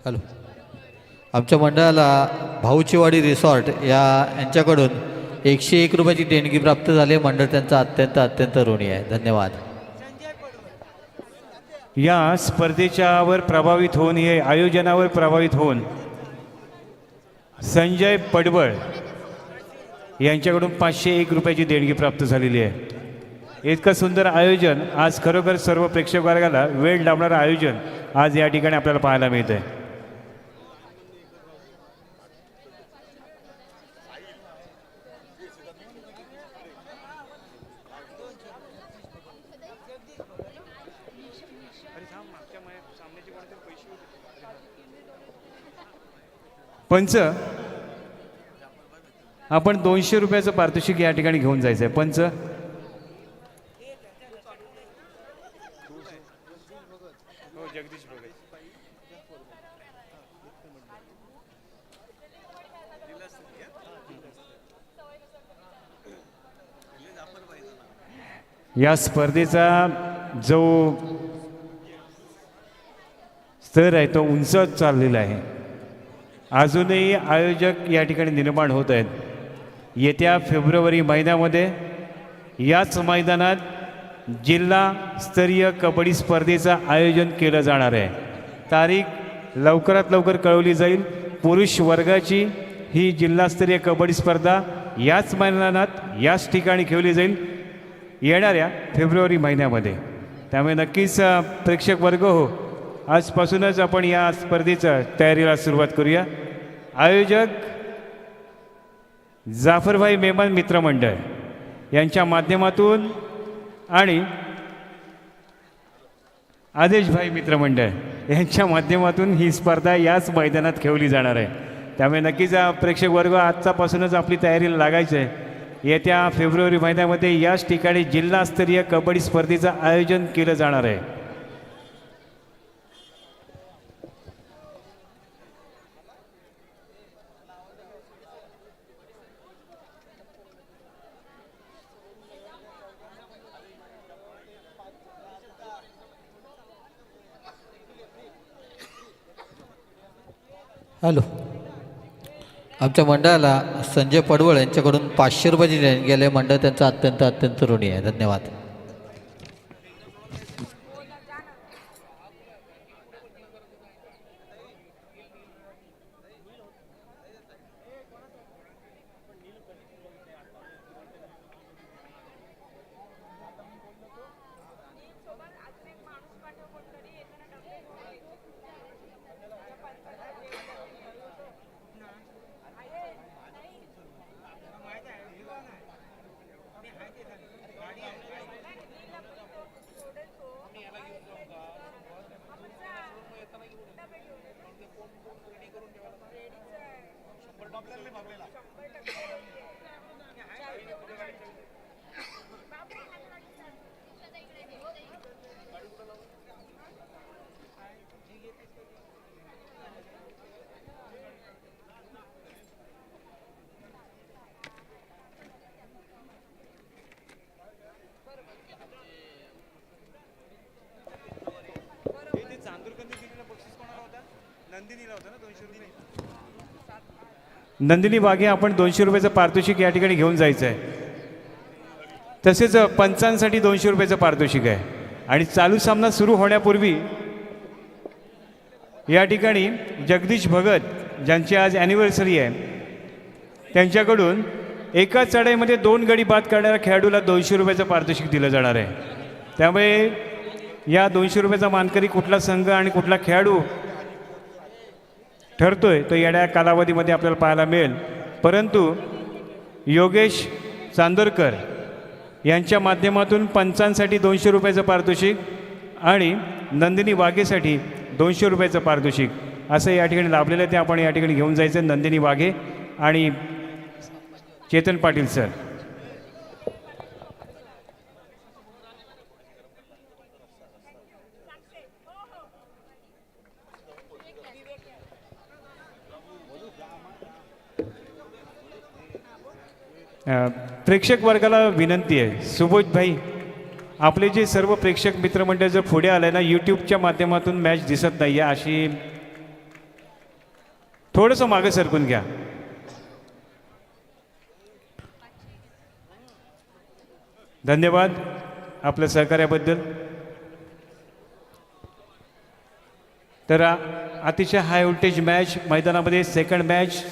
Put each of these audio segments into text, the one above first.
Hello. आमच्या मंडळाला भाऊचीवाडी resort यांच्याकडून 101 रुपयाची देणगी प्राप्त झाली. मंडळ त्यांचा अत्यंत अत्यंत ऋणी आहे. धन्यवाद. या स्पर्धेच्यावर प्रभावित होऊन हे आयोजनावर प्रभावित होऊन संजय पडवळ यांच्याकडून 501 रुपयाची देणगी प्राप्त झालेली आहे. इतकं सुंदर आयोजन आज खरोखर सर्व प्रेक्षक वर्गाला वेळ लावणारं आयोजन आज या ठिकाणी आपल्याला पाहायला मिळतं आहे. पंच, आपण 200 रुपयाचं पारितोषिक या ठिकाणी घेऊन जायचं आहे. पंच, या स्पर्धेचा जो स्तर आहे तो उंच चाललेला आहे. अजूनही आयोजक या ठिकाणी निर्माण होत आहेत. येत्या फेब्रुवारी महिन्यामध्ये याच मैदानात जिल्हास्तरीय कबड्डी स्पर्धेचं आयोजन केलं जाणार आहे. तारीख लवकरात लवकर कळवली जाईल. पुरुष वर्गाची ही जिल्हास्तरीय कबड्डी स्पर्धा याच मैदानात याच ठिकाणी ठेवली जाईल येणाऱ्या फेब्रुवारी महिन्यामध्ये. त्यामुळे नक्कीच प्रेक्षक वर्ग हो, आजपासूनच आपण या स्पर्धेच्या तयारीला सुरुवात करूया. आयोजक जाफरभाई मेमन मित्रमंडळ यांच्या माध्यमातून आणि आदेशभाई मित्रमंडळ यांच्या माध्यमातून ही स्पर्धा याच मैदानात खेळली जाणार आहे. त्यामुळे नक्कीच प्रेक्षक वर्ग आजच्यापासूनच आपली तयारीला लागायचं आहे. येत्या फेब्रुवारी महिन्यामध्ये याच ठिकाणी जिल्हास्तरीय कबड्डी स्पर्धेचं आयोजन केलं जाणार आहे. हॅलो. आमच्या मंडळाला संजय पडवळ यांच्याकडून 500 रुपयाची देणगी गेले. मंडळ त्यांचा अत्यंत अत्यंत ऋणी आहे. धन्यवाद. नंदिनी वाघे, आपण 200 रुपयाचं पारितोषिक या ठिकाणी घेऊन जायचं आहे. तसेच पंचांसाठी 200 रुपयाचं पारितोषिक आहे. आणि चालू सामना सुरू होण्यापूर्वी या ठिकाणी जगदीश भगत ज्यांची आज ॲनिव्हर्सरी आहे त्यांच्याकडून एका चढाईमध्ये 2 गडी बाद करणाऱ्या खेळाडूला 200 रुपयाचं पारितोषिक दिलं जाणार आहे. त्यामुळे या 200 रुपयाचा मानकरी कुठला संघ आणि कुठला खेळाडू ठरतोय तो येणाऱ्या कालावधीमध्ये आपल्याला पाहायला मिळेल. परंतु योगेश चांदोरकर यांच्या माध्यमातून पंचांसाठी 200 रुपयाचं पारितोषिक आणि नंदिनी वाघेसाठी 200 रुपयाचं पारितोषिक असं या ठिकाणी लाभलेलं आहे. ते आपण या ठिकाणी घेऊन जायचं. नंदिनी वाघे आणि चेतन पाटील सर. प्रेक्षक वर्गाला विनंती आहे, सुबोध भाई आपले जे सर्व प्रेक्षक मित्रमंडळ जर पुढे आले ना, यूट्यूबच्या माध्यमातून मॅच दिसत नाही आहे अशी थोडंसं मागे सरकून घ्या. धन्यवाद आपल्या सहकार्याबद्दल. तर अतिशय हाय व्होल्टेज मॅच मैदानामध्ये सेकंड मॅच.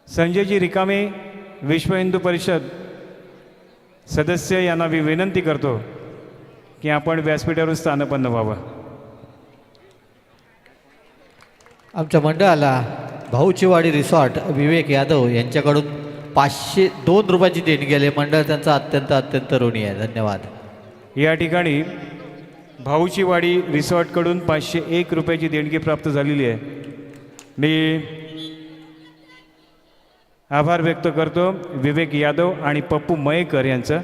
संजयजी रिकामे विश्व हिंदू परिषद सदस्य यांना मी विनंती करतो की आपण व्यासपीठावरून स्थानपन्न व्हावं. आमच्या मंडळाला भाऊचीवाडी रिसॉर्ट विवेक यादव यांच्याकडून 502 रुपयाची देणगी आली. मंडळ त्यांचा अत्यंत ऋणी आहे. धन्यवाद. या ठिकाणी भाऊची वाडी रिसॉर्टकडून 501 रुपयाची देणगी प्राप्त झालेली आहे. मी आभार व्यक्त करतो विवेक यादव आणि पप्पू मयेकर यांचं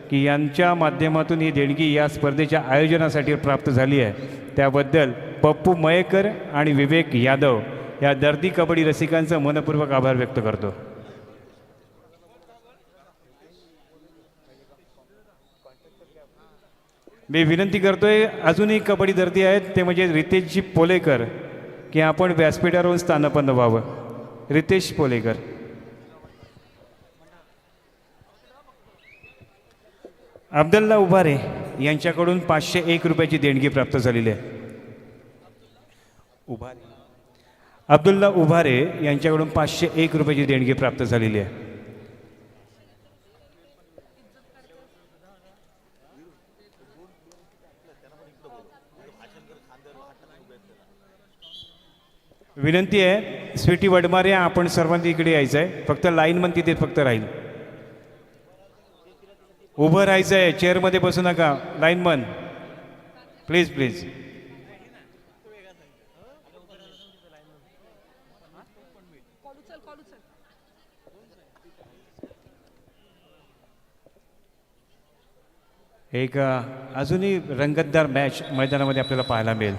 की यांच्या माध्यमातून ही देणगी या स्पर्धेच्या आयोजनासाठी प्राप्त झाली आहे. त्याबद्दल पप्पू मयेकर आणि विवेक यादव या दर्दी कबड्डी रसिकांचा मनपूर्वक आभार व्यक्त करतो. मी विनंती करतोय अजूनही कबड्डी दर्दी आहेत ते म्हणजे रितेशजी पोलेकर की आपण व्यासपीठावरून स्थानपन्न व्हावं. रितेश पोलेकर. अब्दुल्ला उभारे यांच्याकडून 501 रुपयाची देणगी प्राप्त झालेली आहे. अब्दुल्ला उभारे यांच्याकडून 501 रुपयाची देणगी प्राप्त झालेली आहे. विनंती आहे स्वीटी वडमारे आपण सर्वांनी इकडे यायचं आहे. फक्त लाईन मन तिथे फक्त राहील. उभं राहायचं आहे. चेअरमध्ये बसू नका. लाईन मन प्लीज प्लीज. एक अजूनही रंगतदार मॅच मैदानामध्ये आपल्याला पाहायला मिळेल.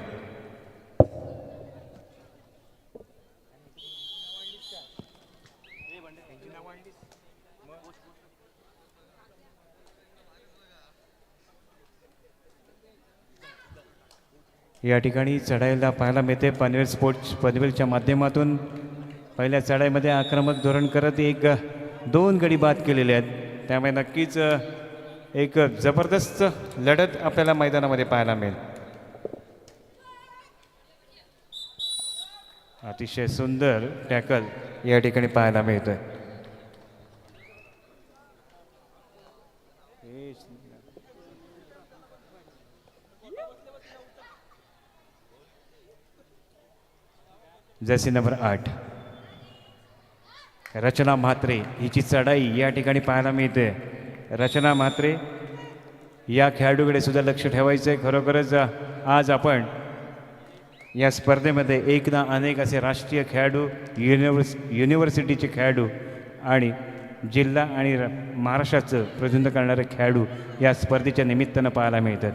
या ठिकाणी चढाईला पाहायला मिळते. पनवेल स्पोर्ट्स पनवेलच्या माध्यमातून पहिल्या चढाईमध्ये आक्रमक धोरण करत 1-2 गडी बाद केलेले आहेत. त्यामुळे नक्कीच एक जबरदस्त लढत आपल्याला मैदानामध्ये पाहायला मिळेल. अतिशय सुंदर टॅकल या ठिकाणी पाहायला मिळतोय. जर्सी नंबर 8 रचना म्हात्रे हिची चढाई या ठिकाणी पाहायला मिळते. रचना म्हात्रे या खेळाडूकडे सुद्धा लक्ष ठेवायचं आहे. खरोखरच आज आपण या स्पर्धेमध्ये एक ना अनेक असे राष्ट्रीय खेळाडू युनिव्हर्सिटीचे खेळाडू आणि जिल्हा आणि महाराष्ट्राचं प्रतिनिधित्व करणारे खेळाडू या स्पर्धेच्या निमित्तानं पाहायला मिळतात.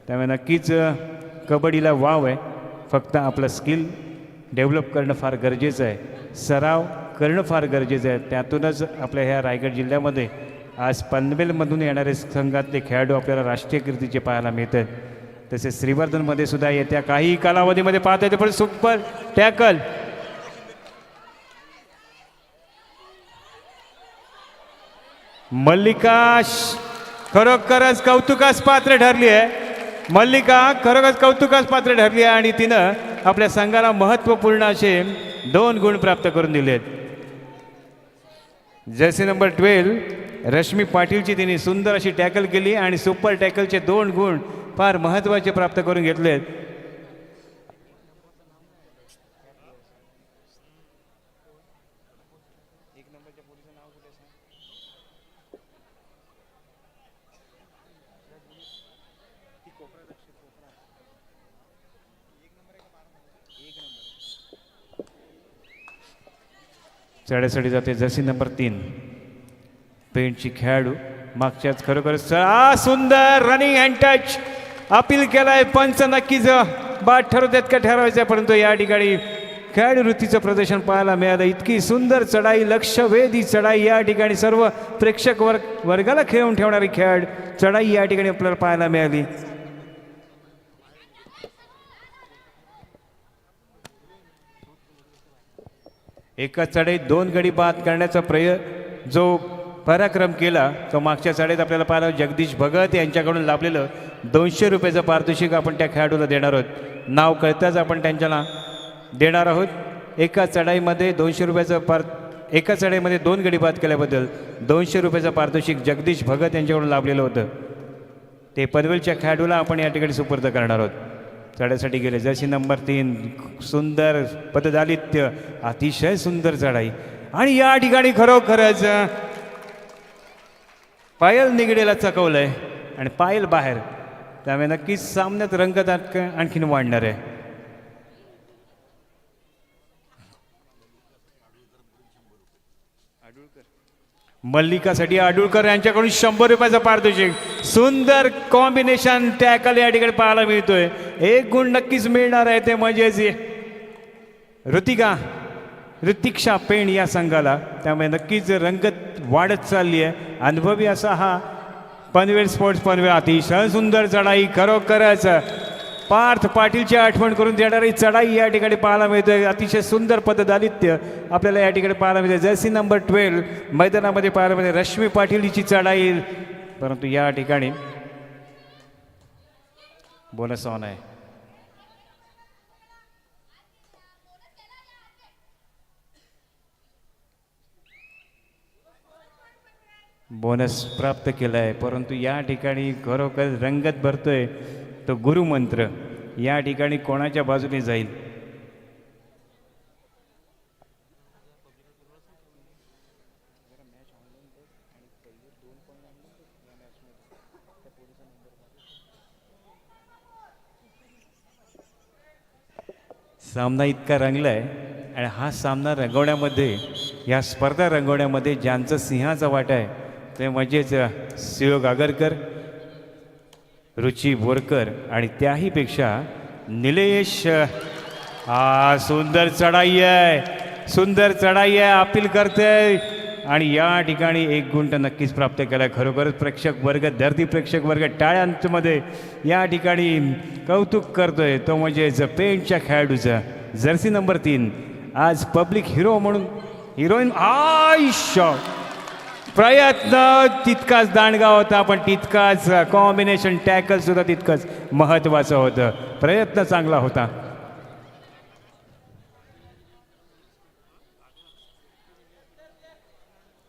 त्यामुळे नक्कीच कबड्डीला वाव आहे. फक्त आपलं स्किल डेव्हलप करणं फार गरजेचं आहे. सराव करणं फार गरजेचं आहे. त्यातूनच आपल्या ह्या रायगड जिल्ह्यामध्ये आज पनवेलमधून येणारे संघातले खेळाडू आपल्याला राष्ट्रीय कीर्तीचे पाहायला मिळतात. तसेच श्रीवर्धनमध्ये सुद्धा येत्या काही कालावधीमध्ये पाहता येते. पण सुपर टॅकल मल्लिका खरोखरच कौतुकास पात्र ठरली आहे. मल्लिका खरोखरच कौतुकास पात्र ठरली आहे आणि तिनं आपल्या संघाला महत्त्वपूर्ण असे 2 गुण प्राप्त करून दिलेत. जर्सी नंबर 12 रश्मी पाटीलची तिने सुंदर अशी टॅकल केली आणि सुपर टॅकलचे 2 गुण फार महत्त्वाचे प्राप्त करून घेतलेत. चढाईसाठी जाते जर्सी नंबर 3 पेंटची खेळाडू. मागच्याच खरोखरच सुंदर रनिंग हँड टच अपील केलाय. पंच नक्कीच बाद ठरवतात का ठरवायचं. परंतु या ठिकाणी खेळाडू वृत्तीचं प्रदर्शन पाहायला मिळालं. इतकी सुंदर चढाई, लक्षवेधी चढाई या ठिकाणी सर्व प्रेक्षक वर्गाला खेळून ठेवणारी खेळ चढाई या ठिकाणी आपल्याला पाहायला मिळाली. एका चढाईत 2 गडी बाद करण्याचा जो पराक्रम केला तो मागच्या चढाईत आपल्याला पाहिलं जगदीश भगत यांच्याकडून लाभलेलं 200 रुपयाचं पारितोषिक आपण त्या खेळाडूला देणार आहोत. नाव कळताच आपण त्यांच्याला देणार आहोत. एका चढाईमध्ये 200 रुपयाचं एका चढाईमध्ये 2 गडी बाद केल्याबद्दल 200 रुपयाचं पारितोषिक जगदीश भगत यांच्याकडून लाभलेलं होतं. ते पनवेलच्या खेळाडूला आपण या ठिकाणी सुपूर्द करणार आहोत. चढाईसाठी गेले जर्सी नंबर 3 सुंदर पददालित्य अतिशय सुंदर चढाई आणि या ठिकाणी खरोखरच पायल निगडेला चकवलंय आणि पायल बाहेर, त्यामुळे नक्कीच सामन्यात रंगत आणखीन वाढणार आहे. मल्लिकासाठी आडुळकर यांच्याकडून 100 रुपयाचं पारितोषिक. सुंदर कॉम्बिनेशन टॅकल या ठिकाणी पाहायला मिळतोय. 1 गुण नक्कीच मिळणार आहे ते म्हणजेच ऋतिक्षा पेण या संघाला, त्यामुळे नक्कीच रंगत वाढत चालली आहे. अनुभवी असा हा पनवेल स्पोर्ट्स पनवेल. अतिशय सुंदर चढाई, खरोखरच पार्थ पाटीलची आठवण करून देणारी चढाई या ठिकाणी पाहायला मिळते. अतिशय सुंदर पददालित्य आपल्याला या ठिकाणी पाहायला मिळते. जर्सी नंबर 12 मैदानामध्ये पाहायला मिळते. रश्मी पाटील हिची चढाई, परंतु या ठिकाणी बोनस ऑन आहे. बोनस प्राप्त केला आहे, परंतु या ठिकाणी खरोखर रंगत भरतोय तो गुरुमंत्र या ठिकाणी कोणाच्या बाजूने जाईल. सामना इतका रंगलाय आणि हा सामना रंगवण्यामध्ये, या स्पर्धा रंगवण्यामध्ये ज्यांचं सिंहाचा वाटा आहे ते म्हणजेच सुयोग आगरकर, रुची बोरकर आणि त्याहीपेक्षा निलेश. सुंदर चढाई आहे, सुंदर चढाई आहे, अपील करते आणि या ठिकाणी 1 गुण नक्कीच प्राप्त केला. खरोखरच प्रेक्षक वर्ग, धरती प्रेक्षक वर्ग टाळ्यांमध्ये या ठिकाणी कौतुक करतोय. तो म्हणजेच पेंटच्या खेळाडूचा जर्सी नंबर 3 आज पब्लिक हिरो म्हणून हिरोईन आयुष्य. प्रयत्न तितकाच दांडगा होता, पण तितकाच कॉम्बिनेशन टॅकल सुद्धा तितकंच महत्त्वाचं होतं. प्रयत्न चांगला होता.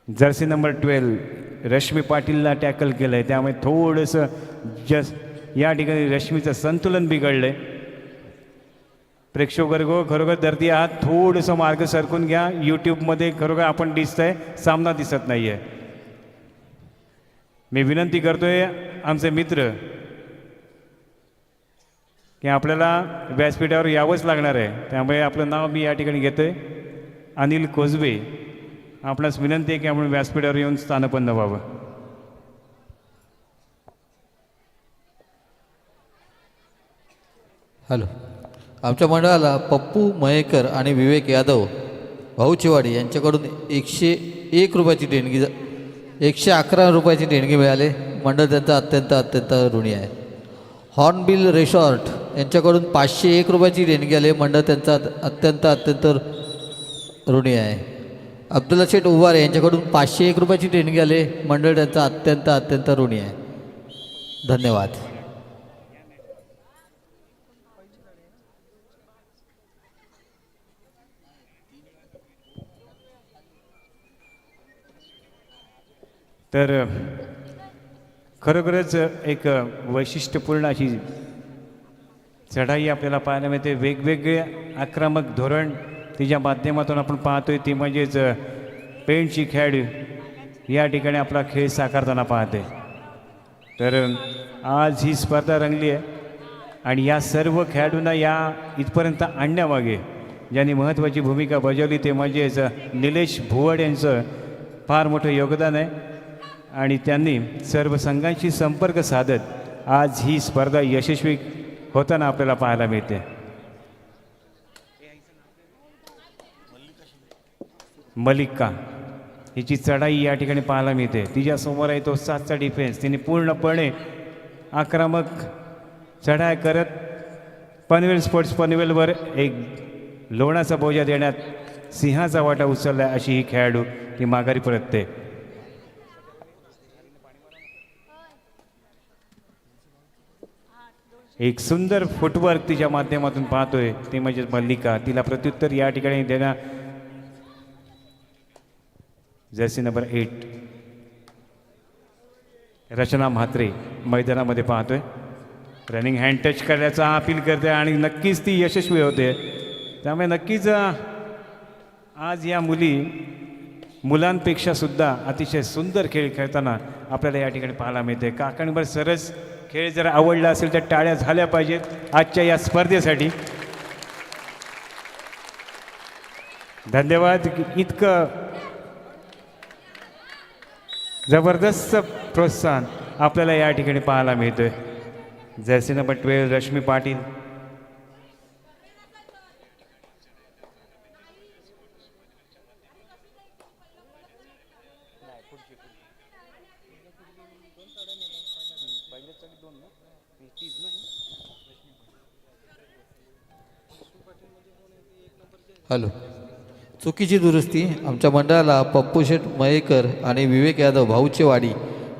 जर्सी नंबर 12 रश्मी पाटीलला टॅकल केलंय, त्यामुळे थोडंसं या ठिकाणी रश्मीचं संतुलन बिघडलंय. प्रेक्षक वर्ग खरोखर धरती आहात, थोडंसं मार्ग सरकून घ्या. यूट्यूबमध्ये खरोखर आपण दिसतंय, सामना दिसत नाही आहे. मी विनंती करतोय आमचे मित्र की आपल्याला व्यासपीठावर यावंच लागणार आहे, त्यामुळे आपलं नाव मी या ठिकाणी घेतोय. अनिल कोजवे, आपणास विनंती आहे की आपण व्यासपीठावर येऊन स्थानपन्न व्हावं. हॅलो. आमच्या मंडळाला पप्पू मयेकर आणि विवेक यादव भाऊचीवाडी यांच्याकडून 101 रुपयाची देणगी 111 रुपयाची देणगी मिळाली. मंडळ त्यांचा अत्यंत ऋणी आहे. हॉर्नबिल रिसॉर्ट यांच्याकडून 501 रुपयाची देणगी आली. मंडळ त्यांचा अत्यंत ऋणी आहे. अब्दुल्ला शेठ उवारे यांच्याकडून 501 रुपयाची देणगी आली. मंडळ त्यांचा अत्यंत ऋणी आहे. धन्यवाद. तर खरोखरच एक वैशिष्ट्यपूर्ण अशी चढाई आपल्याला पाहायला मिळते. वेगवेगळे आक्रमक धोरण तिच्या माध्यमातून आपण पाहतोय, ती म्हणजेच पेंटची खेळाडू या ठिकाणी आपला खेळ साकारताना पाहते. तर आज ही स्पर्धा रंगली आहे आणि या सर्व खेळाडूंना या इथपर्यंत आणण्यामागे ज्यांनी महत्त्वाची भूमिका बजावली ते म्हणजेच निलेश भुवड यांचं फार मोठं योगदान आहे आणि त्यांनी सर्व संघांशी संपर्क साधत आज ही स्पर्धा यशस्वी होताना आपल्याला पाहायला मिळते. मल्लिका हिची चढाई या ठिकाणी पाहायला मिळते. तिच्यासमोर आहे तो 7चा डिफेन्स. तिने पूर्णपणे आक्रमक चढाई करत पनवेल स्पोर्ट्स पनवेलवर एक लोणाचा बोजा देण्यात सिंहाचा वाटा उचलला अशी ही खेळाडू ती माघारी परतते. एक सुंदर फुटवर्क तिच्या माध्यमातून पाहतोय ते म्हणजे मल्लिका. तिला प्रत्युत्तर या ठिकाणी देणार जर्सी नंबर 8 रचना म्हात्रे मैदानामध्ये पाहतोय. रनिंग हँड टच करण्याचा अपील करते आणि नक्कीच ती यशस्वी होते. त्यामुळे नक्कीच आज या मुलांपेक्षा सुद्धा अतिशय सुंदर खेळ खेळताना आपल्याला या ठिकाणी पाहायला मिळते. काकांवर सरस खेळ जर आवडला असेल तर टाळ्या झाल्या पाहिजेत आजच्या या स्पर्धेसाठी. धन्यवाद. इतकं जबरदस्त प्रोत्साहन आपल्याला या ठिकाणी पाहायला मिळतोय. Jersey number 12 Rashmi Patil. Hello, चुकीची दुरुस्ती. आमच्या मंडळाला पप्पू शेठ मयेकर आणि विवेक यादव भाऊचेवाडी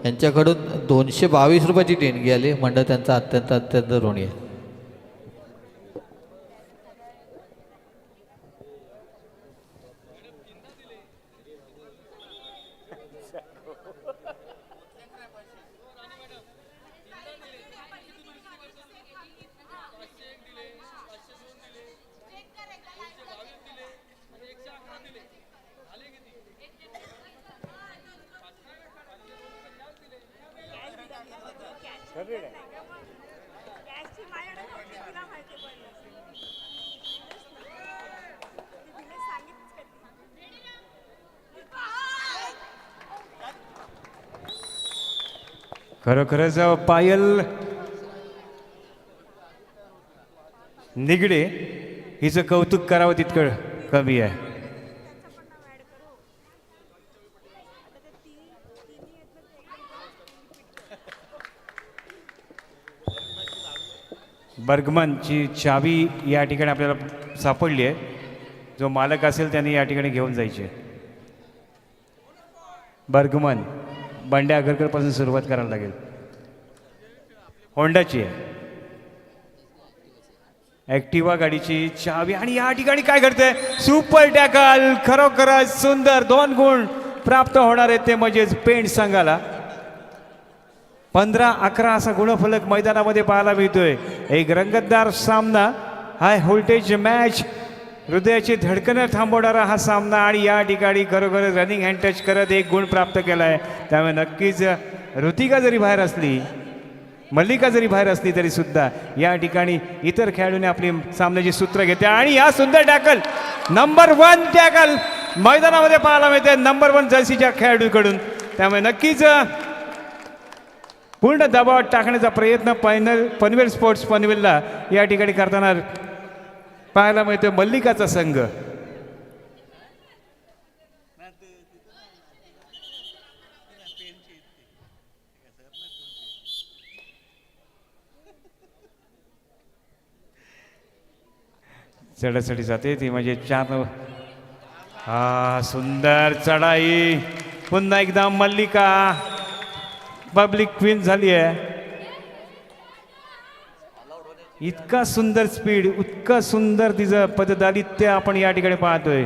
यांच्याकडून 222 रुपयाची देणगी आली. मंडळ त्यांचा अत्यंत ऋणी आहे. खरोखरच पायल निगडे हिचं कौतुक करावं तितकं कमी आहे. बर्गमनची चावी या ठिकाणी आपल्याला सापडली आहे. जो मालक असेल त्याने या ठिकाणी घेऊन जायचे. बर्गमन बंड्या आगरकरपासून सुरुवात करायला लागेल. होंडाची आहे ॲक्टिवा गाडीची चावी. आणि या ठिकाणी काय घडतंय? Super tackle. खरोखरच सुंदर 2 गुण प्राप्त होणार आहेत ते म्हणजेच पेंट संघाला. 15-11 असा गुणफलक मैदानामध्ये पाहायला मिळतोय. एक रंगतदार सामना, हाय व्होल्टेज मॅच, हृदयाची धडकनं थांबवणारा हा सामना. आणि या ठिकाणी खरोखर रनिंग हँड टच करत 1 गुण प्राप्त केला आहे. त्यामुळे नक्कीच ऋतिका जरी बाहेर असली, मल्लिका जरी बाहेर असली तरी सुद्धा या ठिकाणी इतर खेळाडूने आपली सामन्याची सूत्र घेते. आणि या सुंदर टॅकल, नंबर 1 टॅकल मैदानामध्ये पाहायला मिळते नंबर 1 जर्सीच्या खेळाडूकडून. त्यामुळे नक्कीच पूर्ण दबावात टाकण्याचा प्रयत्न पनवेल स्पोर्ट्स पनवेलला या ठिकाणी करताना पाहायला मिळतोय मल्लिकाचा संघ. चढाचढी जाते ती म्हणजे 4 सुंदर चढाई. पुन्हा एकदा मल्लिका पब्लिक क्वीन झाली आहे. इतका सुंदर स्पीड, इतका सुंदर तिचं पददालित्य आपण या ठिकाणी पाहतोय.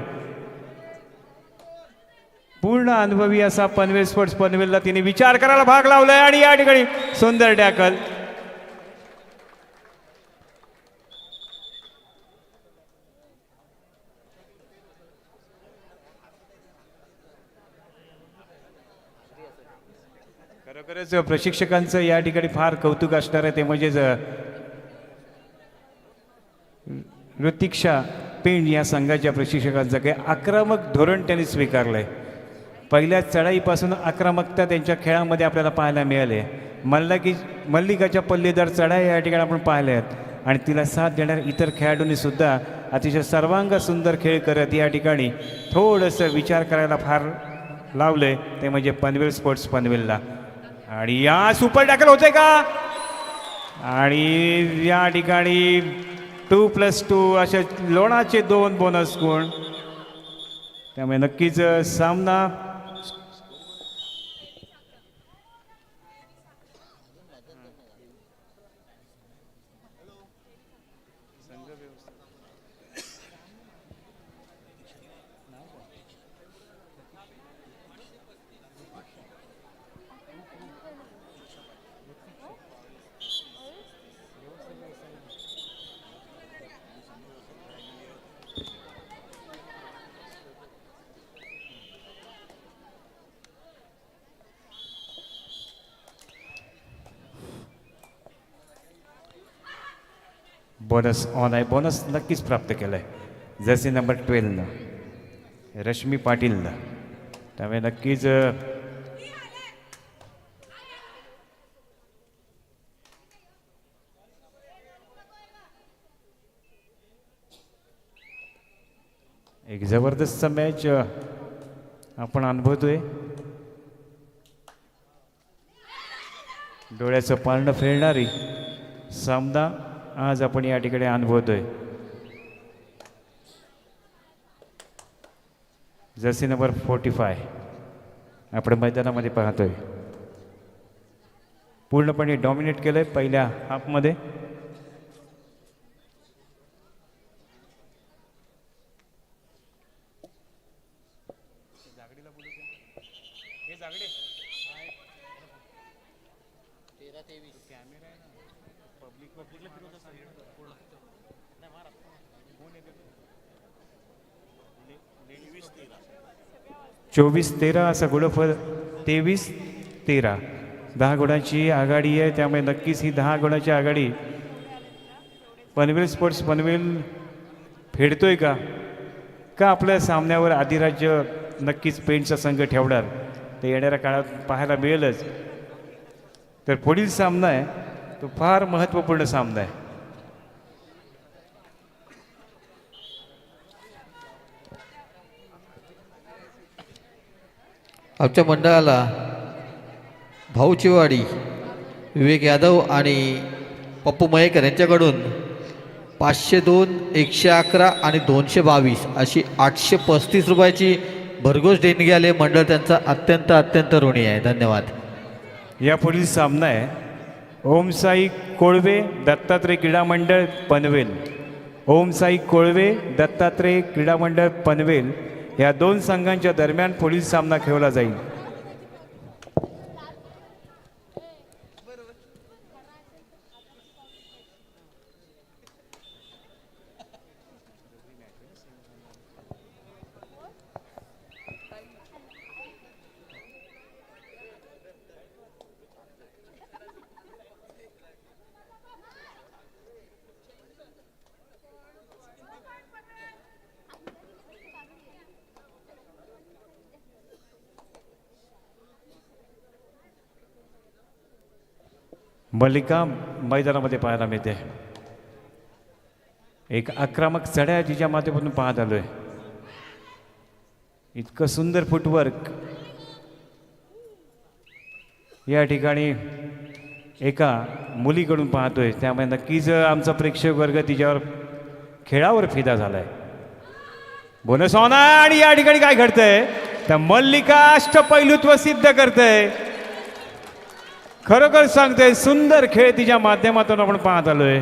पूर्ण अनुभवी असा पनवेल स्पोर्ट्स पनवेलला तिने विचार करायला भाग लावलाय. आणि या ठिकाणी सुंदर टॅकल. खरोखरच प्रशिक्षकांचं या ठिकाणी फार कौतुक असणार आहे. ते म्हणजेच ऋतिक्षा पेंड या संघाच्या प्रशिक्षकांचं काही आक्रमक धोरण त्यांनी स्वीकारलंय. पहिल्या चढाईपासून आक्रमकता त्यांच्या खेळामध्ये आपल्याला पाहायला मिळाले. मल्लिकाच्या पल्लेदार चढाई या ठिकाणी आपण पाहिल्या आहेत. आणि तिला साथ देणाऱ्या इतर खेळाडूंनी सुद्धा अतिशय सर्वांग सुंदर खेळ करत या ठिकाणी थोडंसं विचार करायला फार लावलंय. ते म्हणजे पनवेल स्पोर्ट्स पनवेलला. आणि या सुपर टॅकल होते का? आणि या ठिकाणी 2+2 असे लोणाचे 2 बोनस गुण. त्यामुळे नक्कीच सामना बोनस ऑन आहे. बोनस नक्कीच प्राप्त केला आहे जर्सी नंबर 12 रश्मी पाटीलनं. त्यामुळे नक्कीच एक जबरदस्त मॅच आपण अनुभवतोय. डोळ्याचं पारणं फिरणारी सामना आज आपण या ठिकाणी अनुभवतोय. जर्सी नंबर 45 आपण मैदानामध्ये पाहतोय. पूर्णपणे डॉमिनेट केलंय पहिल्या हाफमध्ये. चोवीस 13 असा गुणफळ 23-13 10 गुणांची आघाडी आहे. त्यामुळे नक्कीच ही 10 गुणांची आघाडी पनवेल स्पोर्ट्स पनवेल फेडतोय का आपल्या सामन्यावर अधिराज्य नक्कीच पेंटचा संघ ठेवणार ते येणाऱ्या काळात पाहायला मिळेलच. तर पुढील सामना आहे तो फार महत्त्वपूर्ण सामना आहे. आमच्या मंडळाला भाऊचीवाडी विवेक यादव आणि पप्पू मयेकर यांच्याकडून 502, 111 आणि 222 अशी 835 रुपयाची भरघोस देणगी आली. मंडळ त्यांचा अत्यंत ऋणी आहे. धन्यवाद. या पुढील सामना आहे ओमसाई कोळवे दत्तात्रय क्रीडा मंडळ पनवेल. ओमसाई कोळवे दत्तात्रय क्रीडा मंडळ पनवेल या दोन संघांच्या दरम्यान पुढील सामना खेळला जाईल. मल्लिका मैदानामध्ये पाहायला मिळते. एक आक्रमक चढ्या जिच्या माध्यमातून पाहत आलोय. इतकं सुंदर फुटवर्क या ठिकाणी एका मुलीकडून पाहतोय. त्यामुळे नक्कीच आमचा प्रेक्षक वर्ग तिच्यावर खेळावर फिदा झालाय. बोनस ऑन आणि या ठिकाणी काय घडतंय तर मल्लिका अष्टपैलुत्व सिद्ध करतंय. खरोखर सांगते सुंदर खेळ तिच्या माध्यमातून आपण पाहत आलोय.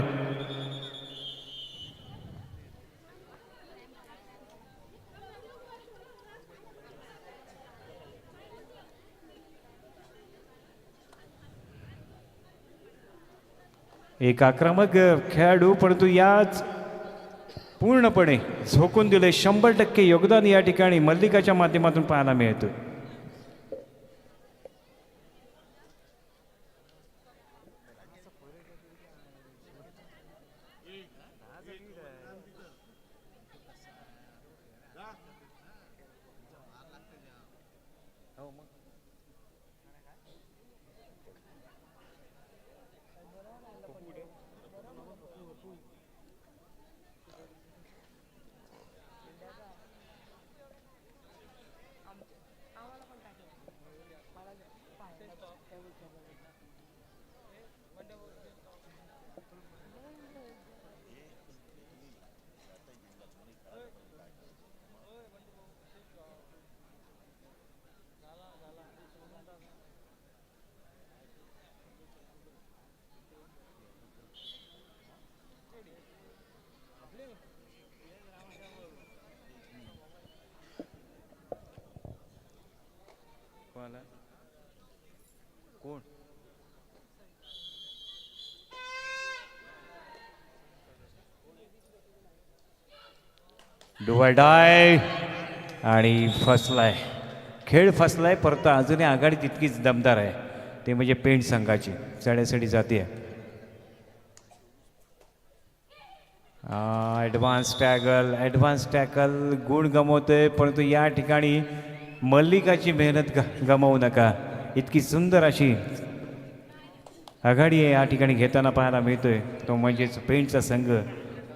एक आक्रमक खेळाडू परंतु याच पूर्णपणे झोकून दिले. 100% योगदान या ठिकाणी मल्लिकाच्या माध्यमातून पाहायला मिळतं. मला कोण डुवाडाय आणि फसलाय खेळ फसलाय परत अजूनही आघाडी तितकीच दमदार आहे ते म्हणजे पेंट संघाची चढ्यासाठी जाते ॲडव्हान्स टॅकल गुण गमवतोय परंतु या ठिकाणी मल्लिकाची मेहनत गमावू नका इतकी सुंदर अशी आघाडी आहे या ठिकाणी घेताना पाहायला मिळतोय तो म्हणजेच पेंटचा संघ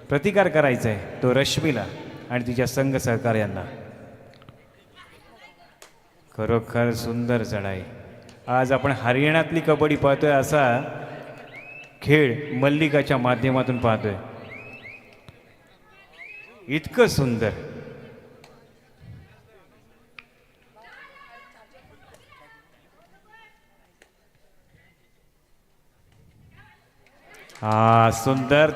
प्रतिकार करायचा आहे तो रश्मीला आणि तिच्या संघ सहकार्यांना खरोखर सुंदर चढाई आज आपण हरियाणातली कबड्डी पाहतोय असा खेळ मल्लिकाच्या माध्यमातून पाहतोय इतकं सुंदर हा सुंदर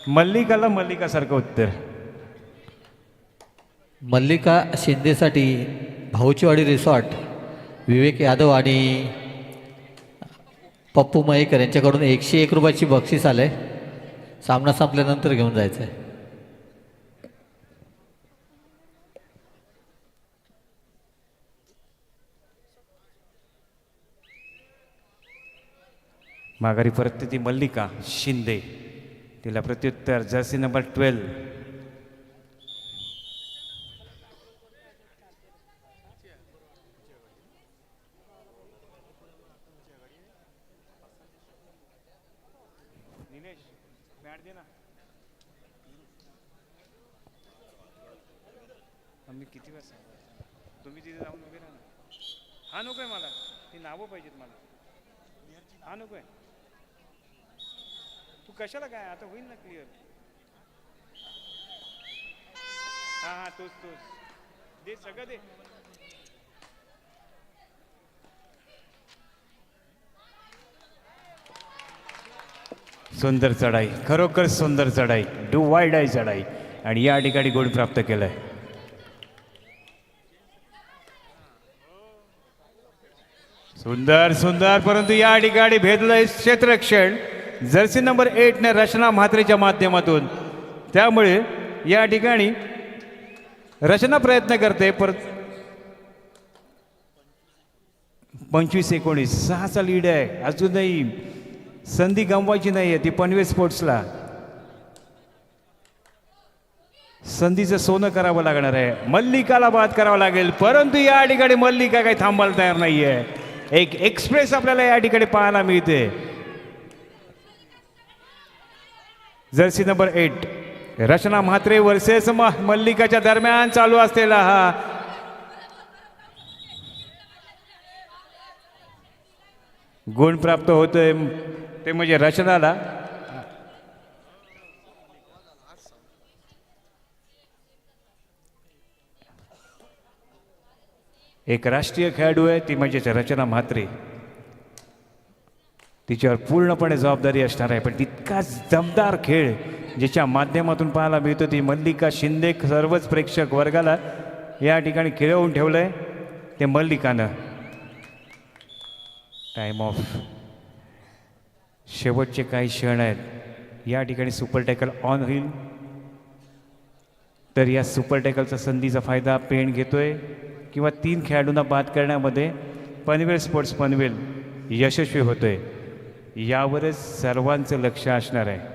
मल्लिकाला मल्लिकासारखं उत्तर मल्लिका शिंदेसाठी भाऊचीवाडी रिसॉर्ट विवेक यादव आणि पप्पू मयेकर यांच्याकडून 101 रुपयाची बक्षीस आले सामना संपल्यानंतर घेऊन जायचं आहे माघारी परत ती मल्लिका शिंदे तिला प्रत्युत्तर जर्सी नंबर 12 मी किती वेळा सांगतो तुम्ही तिथे जाऊन उभे राहा ना हा नकोय मला ती नावं पाहिजेत मला हा नकोय तू कशाला काय आता होईल ना क्लिअर हा हा तोच दे सगळं दे सुंदर चढाई खरोखर सुंदर चढाई डू वाईड आहे चढाई आणि या ठिकाणी गुण प्राप्त केलाय सुंदर सुंदर परंतु या ठिकाणी भेदलंय क्षेत्ररक्षण जर्सी नंबर 8 ने रचना म्हात्रेच्या माध्यमातून त्यामुळे या ठिकाणी रचना प्रयत्न करते परत 25-19 6चा लीड आहे अजूनही संधी गमवायची नाहीये ती पनवेल स्पोर्ट्सला संधीचं सोनं करावं लागणार आहे मल्लिकाला बाद करावं लागेल परंतु या ठिकाणी मल्लिका काही थांबायला तयार नाहीये एक एक्सप्रेस आपल्याला या ठिकाणी पाहायला मिळते जर्सी नंबर 8 रचना म्हात्रे वर्सेस मल्लिकाच्या दरम्यान चालू असलेला हा गुण प्राप्त होतोय ते म्हणजे रचनाला एक राष्ट्रीय खेळाडू आहे ती म्हणजेच रचना म्हात्रे तिच्यावर पूर्णपणे जबाबदारी असणार आहे पण तितकाच दमदार खेळ ज्याच्या माध्यमातून पाहायला मिळतो ती मल्लिका शिंदे सर्वच प्रेक्षक वर्गाला या ठिकाणी खिळवून ठेवलंय ते मल्लिकानं टाइम ऑफ शेवटचे काही क्षण आहेत या ठिकाणी सुपर टॅकल ऑन होईल तर या सुपर टॅकलचा संधीचा फायदा पेण घेतोय किंवा 3 खेळाडूंना बाद करण्यामध्ये पनवेल स्पोर्ट्स पनवेल यशस्वी होतोय यावरच सर्वांचं लक्ष असणार आहे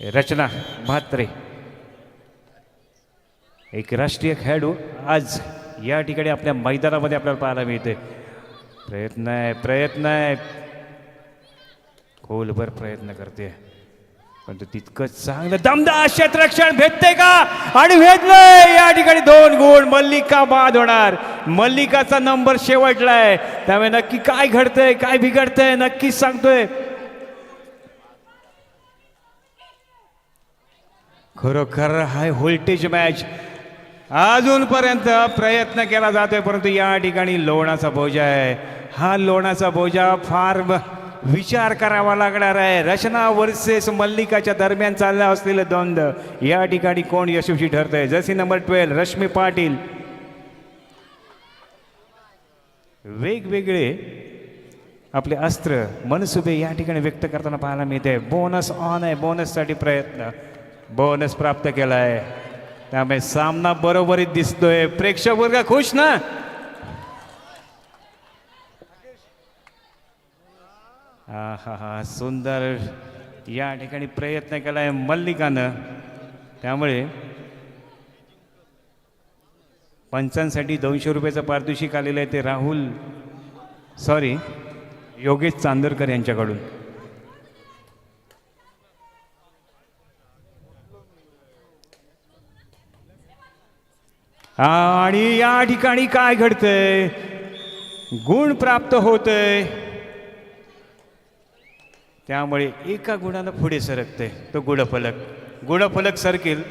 रचना म्हात्रे, एक राष्ट्रीय खेळाडू आज या ठिकाणी आपल्या मैदानामध्ये आपल्याला पाहायला मिळते. प्रयत्न आहे खोलभर प्रयत्न करते, पण तो तितकंच चांगलं दमदार क्षेत्ररक्षण भेटते का? आणि भेटलंय. या ठिकाणी 2 गुण. मल्लिका बाद होणार. मल्लिकाचा नंबर शेवटलाय. त्यामुळे नक्की काय घडतंय, काय बिघडतंय नक्कीच सांगतोय. खरोखर हाय व्होल्टेज मॅच. अजूनपर्यंत प्रयत्न केला जातोय, परंतु या ठिकाणी लोणाचा बोजा आहे. हा लोणाचा बोजा फार विचार करावा लागणार आहे. रचना वर्सेस मल्लिकाच्या दरम्यान चालला असलेलं द्वंद्व या ठिकाणी कोण यशस्वी ठरतंय? Jersey number 12 Rashmi Patil. वेगवेगळे आपले अस्त्र मनसुबे या ठिकाणी व्यक्त करताना पाहायला मिळते. बोनस ऑन आहे. बोनससाठी प्रयत्न. बोनस प्राप्त केलाय. त्यामुळे सामना बरोबरीत दिसतोय. प्रेक्षक वर्ग खुश ना? हा सुंदर या ठिकाणी प्रयत्न केलाय मल्लिकानं. त्यामुळे पंचांसाठी 200 रुपयाचं पारितोषिक आलेलं आहे. ते योगेश चांदोरकर यांच्याकडून. आणि या ठिकाणी काय घडतंय? गुण प्राप्त होतंय. त्यामुळे एका गुणानं पुढे सरकते तो गुणफलक. गुणफलक सरकेल.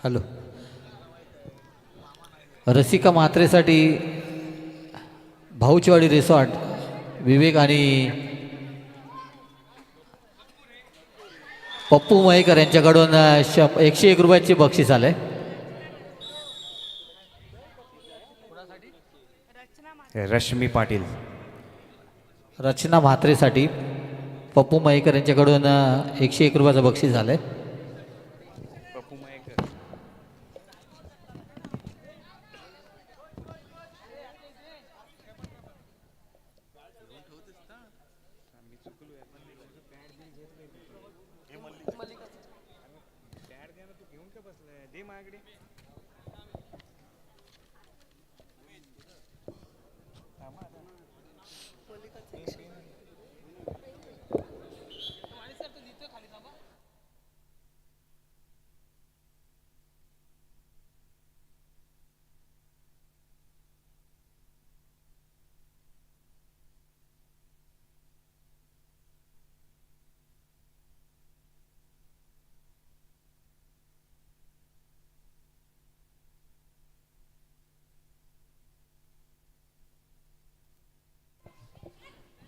हॅलो. रसिका म्हात्रेसाठी भाऊचीवाडी रिसॉर्ट विवेक आणि पप्पू मयेकर यांच्याकडून 101 रुपयाची बक्षीस आले. रश्मी पाटील. रचना म्हात्रेसाठी पप्पू मयेकर यांच्याकडून 101 रुपयाचं बक्षीस आलंय.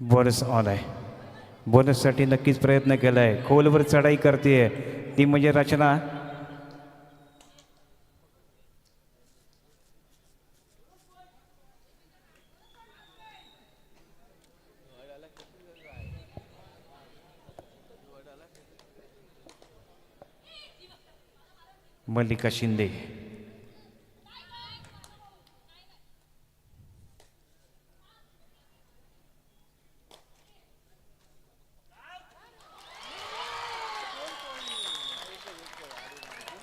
बोनस ऑन आहे. बोनससाठी नक्कीच प्रयत्न केलाय. खोलवर चढाई करते ती म्हणजे रचना. मल्लिका शिंदे.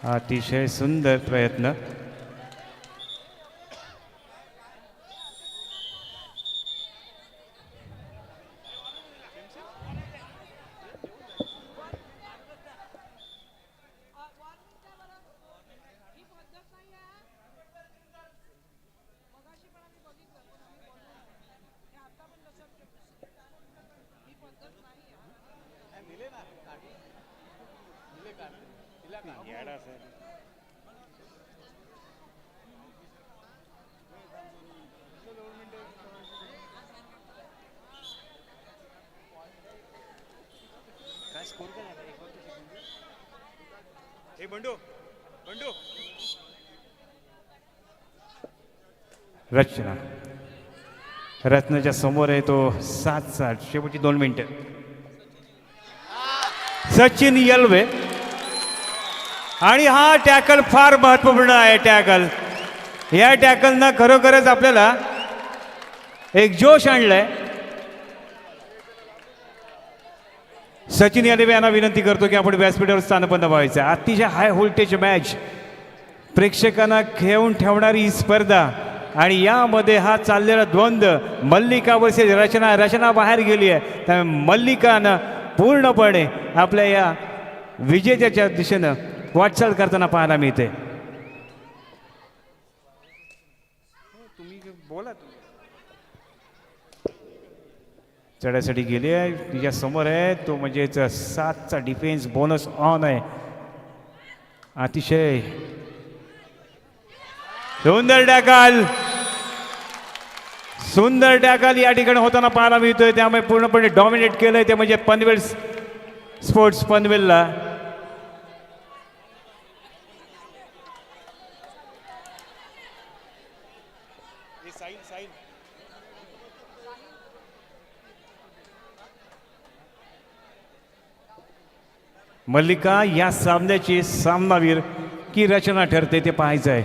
अतिशय सुंदर प्रयत्न. रत्नाच्या समोर आहे तो 7-7 शेवटी 2 मिनिटं. सचिन यलवे आणि हा टॅकल फार महत्वपूर्ण आहे. टॅकल या टॅकलनं खरोखरच आपल्याला एक जोश आणलाय. सचिन यादव यांना विनंती करतो की आपण व्यासपीठावर स्थानपन्न व्हायचं. अतिशय हाय व्होल्टेज मॅच, प्रेक्षकांना खेळून ठेवणारी ही स्पर्धा आणि यामध्ये हा चाललेला द्वंद्व मल्लिका वर्सेस रचना. रचना बाहेर गेली आहे, त्यामुळे मल्लिकानं पूर्णपणे आपल्या या विजेत्याच्या दिशेनं वाटचाल करताना पाहायला मिळते. चढ्यासाठी गेली आहे, तिच्या समोर आहे तो म्हणजे 7चा डिफेन्स बोनस ऑन आहे. अतिशय सुंदर टॅकल, सुंदर टॅकल या ठिकाणी होताना पाहायला मिळतोय. त्यामुळे पूर्णपणे डॉमिनेट केलंय ते म्हणजे पनवेल स्पोर्ट्स पनवेलला. मल्लिका या सामन्याची सामनावीर की रचना ठरते ते पाहायचं आहे.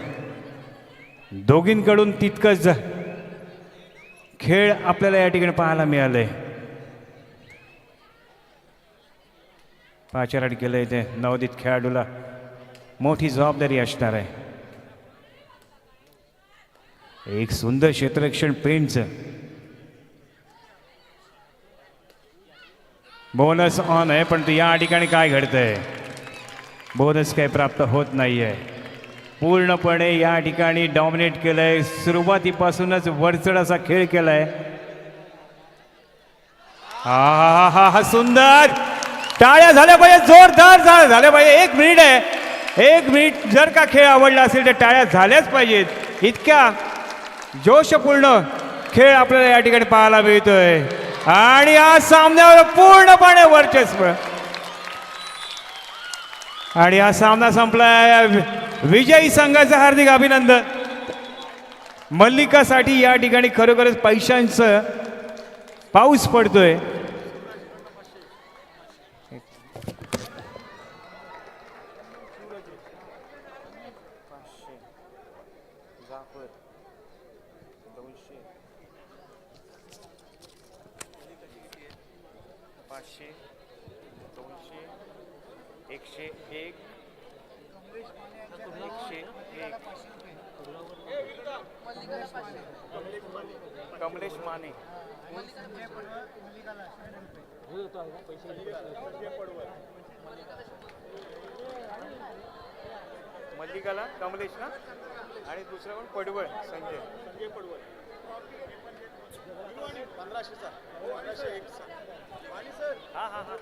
दोघींकडून तितकंच खेळ आपल्याला या ठिकाणी पाहायला मिळालंय. पाचाराट केलंय ते नवोदित खेळाडूला मोठी जबाबदारी असणार आहे. एक सुंदर क्षेत्ररक्षण पेंटचं बोनस ऑन आहे, पण या ठिकाणी काय घडतंय, बोनस काही प्राप्त होत नाहीये. पूर्णपणे या ठिकाणी डॉमिनेट केलंय, सुरुवातीपासूनच वरचढ असा खेळ केलाय. हा हा हा सुंदर, टाळ्या झाल्या पाहिजे, जोरदार झाल्या पाहिजे. 1 मिनिट आहे, 1 मिनिट. जर का खेळ आवडला असेल तर टाळ्या झाल्याच पाहिजेत. इतक्या जोशपूर्ण खेळ आपल्याला या ठिकाणी पाहायला मिळतोय आणि या सामन्यावर पूर्णपणे वर्चस्व. आणि हा सामना संपलाय. विजयी संघाचं हार्दिक अभिनंदन. मल्लिकासाठी या ठिकाणी खरोखरच पैशांचं पाऊस पडतोय. कमलेश माने, मल्लिकाला कमलेश ना, आणि दुसरा कोण पडवळ, संजय पडवळ. 1500चा, 1501. हा हा हा.